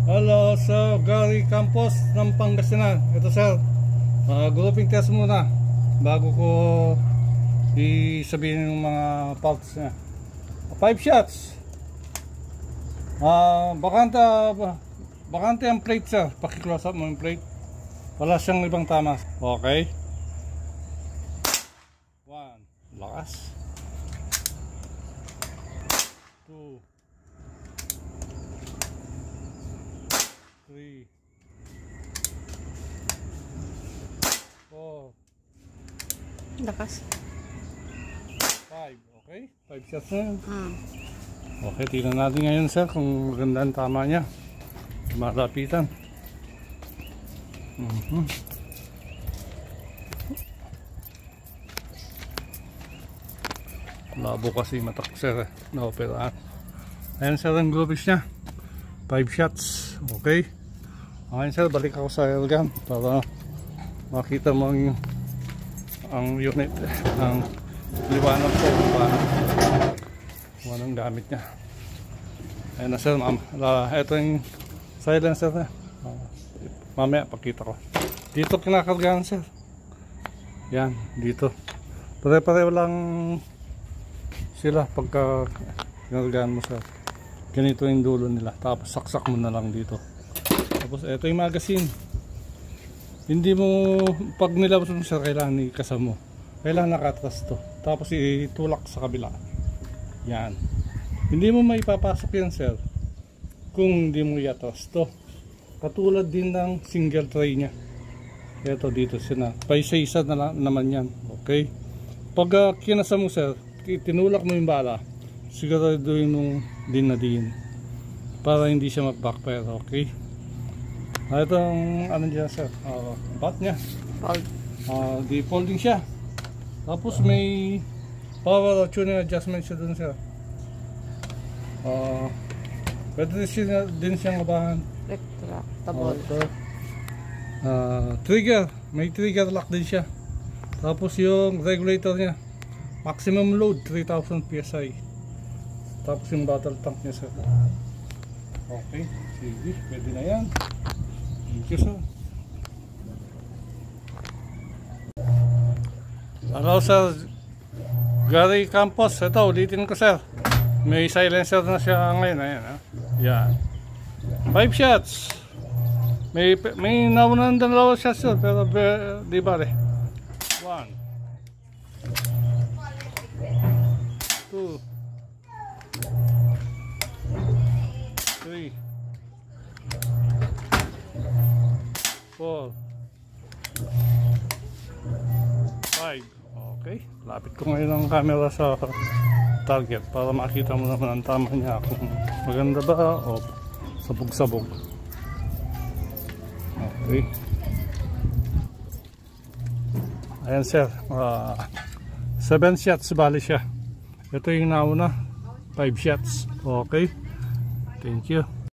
Hello, Sir Gary Campos ng Pangasinan. Ito sir, grouping test muna bago ko isabihin yung mga parts niya. 5 shots. Bakante ang plate sir. Paki-close up mo yung plate. Wala siyang ibang tama. Okay. 1. Lakas. 2. 3. 4. Lakas. 5. Okay. 5 shots na yun. Okay, tingnan natin ngayon sir kung maganda ang tama niya. Malapitan. Labo kasi matak sir na operahan. Ayan sir ang globis niya. 5 shots. Okay. Ngayon sir, balik ako sa airgun para makita mo ang unit, ang liwanag ko kung anong gamit niya. Ayan na sir, ito yung silencer na. Mamaya pakita ko. Dito kinakargahan sir. Yan, dito. Pare-pareho lang sila pagka kinakargahan mo sir. Ganito yung dulo nila. Tapos saksak mo na lang dito. Tapos ito yung magazine. Hindi mo, pag nilabas mo sir, kailangan ikasam mo. Kailangan nakatras to. Tapos itulak sa kabila. Yan. Hindi mo maipapasok yan sir kung hindi mo iatras to. Katulad din ng single tray nya. Ito dito sina. Paisa-isa na naman yan. Okay. Pag kinasam mo sir, tinulak mo yung bala, siguraduhin mong din na din para hindi siya mag-backfire. Okay. Ito ang ano dyan sir, bat nya. Di folding siya. Tapos may power tuning adjustment siya dun sir. Pwede din siyang abahan. Retractable. Trigger, may trigger lock din siya. Tapos yung regulator niya, maximum load 3000 PSI. Tapos yung battle tank niya sir. Okay, sige, pwede na yan. Thank you sir. Hello sir Gary Campos. Ito, ulitin ko sir. May silencer na siya ngayon. Ayan, yan. 5 shots. May naunang dalawa shots sir, pero di ba rin? 1. 2. 3. 4. 5. Okay, lapit ko ngayon ang camera sa target para makita mo naman ang tama niya kung maganda ba o sabog-sabog. Okay. Ayan sir, 7 shots bali siya. Ito yung nauna, 5 shots. Okay, thank you.